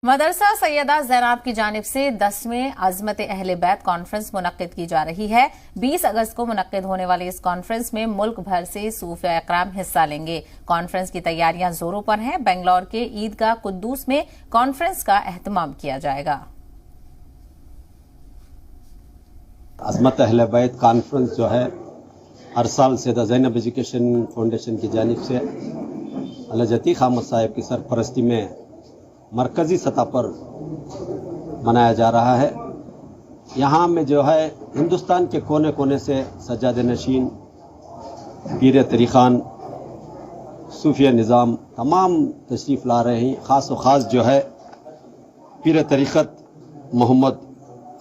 मदरसा सैयदा ज़ैनब की जानिब से 10वें अज़मत अहले बैत कॉन्फ्रेंस मुनक्किद की जा रही है। 20 अगस्त को मुनक्किद होने वाली इस कॉन्फ्रेंस में मुल्क भर से सूफिया इकराम हिस्सा लेंगे। कॉन्फ्रेंस की तैयारियां जोरों पर हैं। बेंगलौर के ईदगाह कुद्दूस में कॉन्फ्रेंस का एहतमाम किया जाएगा। अज़मत अहले बैत कॉन्फ्रेंस जो है हर साल सैयदा ज़ैनब एजुकेशन फाउंडेशन की जानिब से अल्लाह जती खामद साहिब की सरपरस्ती में मरकज़ी सतह पर मनाया जा रहा है। यहाँ में जो है हिंदुस्तान के कोने कोने से सज्जाद नशीन, पीर तरीक़ान, सूफिया निज़ाम तमाम तशरीफ़ ला रहे हैं। ख़ास व ख़ास जो है पीर तरीक़त मोहम्मद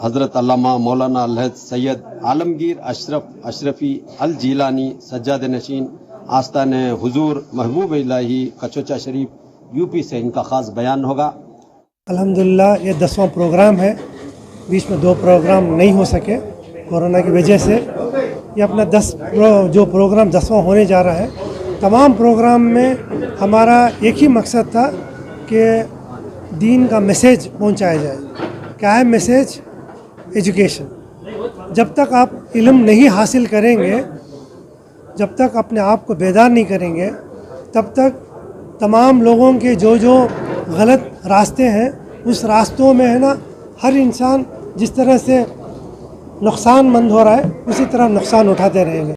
हज़रत अल्लामा मौलाना अलहद सैयद आलमगीर अशरफ़ी अल जीलानी सज्जाद नशीन आस्ताने हुजूर महबूब इलाही कचोचा शरीफ यूपी से इनका ख़ास बयान होगा। अल्हम्दुलिल्लाह ये 10वां प्रोग्राम है। बीच में 2 प्रोग्राम नहीं हो सके कोरोना की वजह से। ये अपना जो प्रोग्राम 10वां होने जा रहा है। तमाम प्रोग्राम में हमारा एक ही मकसद था कि दीन का मैसेज पहुंचाया जाए। क्या है मैसेज? एजुकेशन। जब तक आप इल्म नहीं हासिल करेंगे, जब तक अपने आप को बेदार नहीं करेंगे, तब तक तमाम लोगों के जो गलत रास्ते हैं उस रास्तों में है ना, हर इंसान जिस तरह से नुकसानमंद हो रहा है उसी तरह नुकसान उठाते रहेंगे।